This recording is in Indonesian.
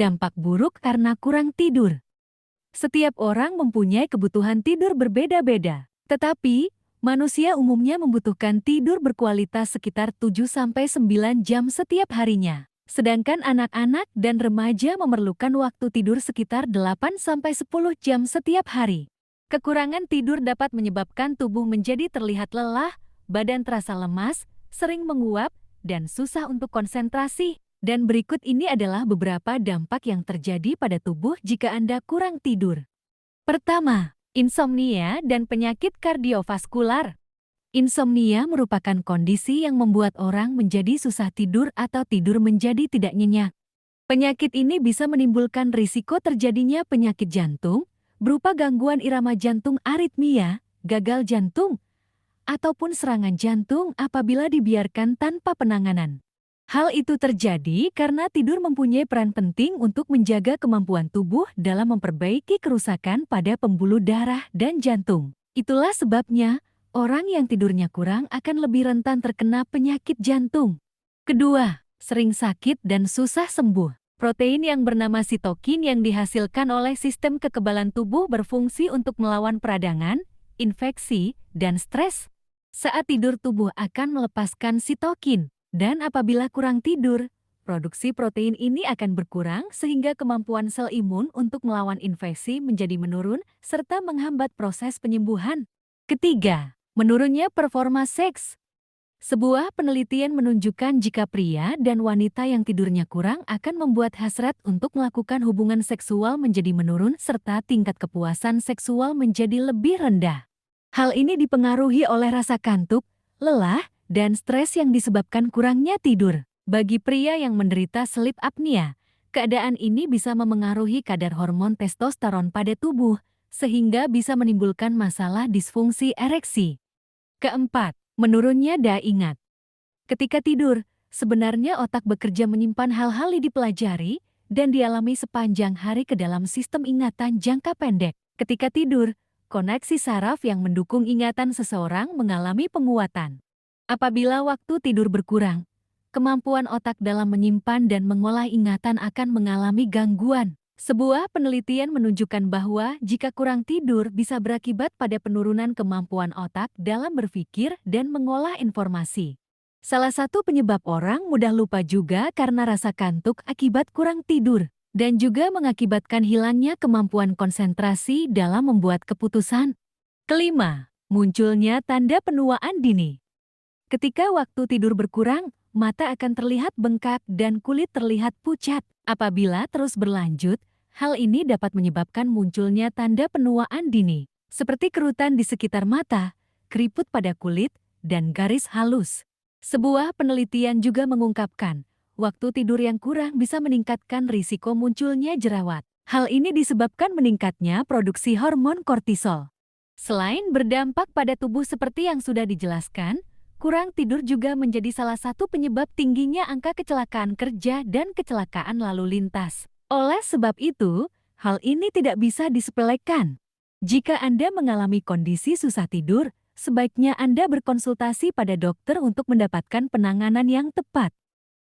dampak buruk karena kurang tidur. Setiap orang mempunyai kebutuhan tidur berbeda-beda, tetapi manusia umumnya membutuhkan tidur berkualitas sekitar 7-9 jam setiap harinya. Sedangkan anak-anak dan remaja memerlukan waktu tidur sekitar 8-10 jam setiap hari. Kekurangan tidur dapat menyebabkan tubuh menjadi terlihat lelah, badan terasa lemas, sering menguap, dan susah untuk konsentrasi. Dan berikut ini adalah beberapa dampak yang terjadi pada tubuh jika Anda kurang tidur. Pertama, insomnia dan penyakit kardiovaskular. Insomnia merupakan kondisi yang membuat orang menjadi susah tidur atau tidur menjadi tidak nyenyak. Penyakit ini bisa menimbulkan risiko terjadinya penyakit jantung, berupa gangguan irama jantung aritmia, gagal jantung, ataupun serangan jantung apabila dibiarkan tanpa penanganan. Hal itu terjadi karena tidur mempunyai peran penting untuk menjaga kemampuan tubuh dalam memperbaiki kerusakan pada pembuluh darah dan jantung. Itulah sebabnya, orang yang tidurnya kurang akan lebih rentan terkena penyakit jantung. Kedua, sering sakit dan susah sembuh. Protein yang bernama sitokin yang dihasilkan oleh sistem kekebalan tubuh berfungsi untuk melawan peradangan, infeksi, dan stres. Saat tidur tubuh akan melepaskan sitokin. Dan apabila kurang tidur, produksi protein ini akan berkurang sehingga kemampuan sel imun untuk melawan infeksi menjadi menurun serta menghambat proses penyembuhan. Ketiga, menurunnya performa seks. Sebuah penelitian menunjukkan jika pria dan wanita yang tidurnya kurang akan membuat hasrat untuk melakukan hubungan seksual menjadi menurun serta tingkat kepuasan seksual menjadi lebih rendah. Hal ini dipengaruhi oleh rasa kantuk, lelah, dan stres yang disebabkan kurangnya tidur. Bagi pria yang menderita sleep apnea, keadaan ini bisa memengaruhi kadar hormon testosteron pada tubuh, sehingga bisa menimbulkan masalah disfungsi ereksi. Keempat, menurunnya daya ingat. Ketika tidur, sebenarnya otak bekerja menyimpan hal-hal yang dipelajari dan dialami sepanjang hari ke dalam sistem ingatan jangka pendek. Ketika tidur, koneksi saraf yang mendukung ingatan seseorang mengalami penguatan. Apabila waktu tidur berkurang, kemampuan otak dalam menyimpan dan mengolah ingatan akan mengalami gangguan. Sebuah penelitian menunjukkan bahwa jika kurang tidur bisa berakibat pada penurunan kemampuan otak dalam berpikir dan mengolah informasi. Salah satu penyebab orang mudah lupa juga karena rasa kantuk akibat kurang tidur, dan juga mengakibatkan hilangnya kemampuan konsentrasi dalam membuat keputusan. Kelima, munculnya tanda penuaan dini. Ketika waktu tidur berkurang, mata akan terlihat bengkak dan kulit terlihat pucat. Apabila terus berlanjut, hal ini dapat menyebabkan munculnya tanda penuaan dini, seperti kerutan di sekitar mata, keriput pada kulit, dan garis halus. Sebuah penelitian juga mengungkapkan, waktu tidur yang kurang bisa meningkatkan risiko munculnya jerawat. Hal ini disebabkan meningkatnya produksi hormon kortisol. Selain berdampak pada tubuh seperti yang sudah dijelaskan, kurang tidur juga menjadi salah satu penyebab tingginya angka kecelakaan kerja dan kecelakaan lalu lintas. Oleh sebab itu, hal ini tidak bisa disepelekan. Jika Anda mengalami kondisi susah tidur, sebaiknya Anda berkonsultasi pada dokter untuk mendapatkan penanganan yang tepat.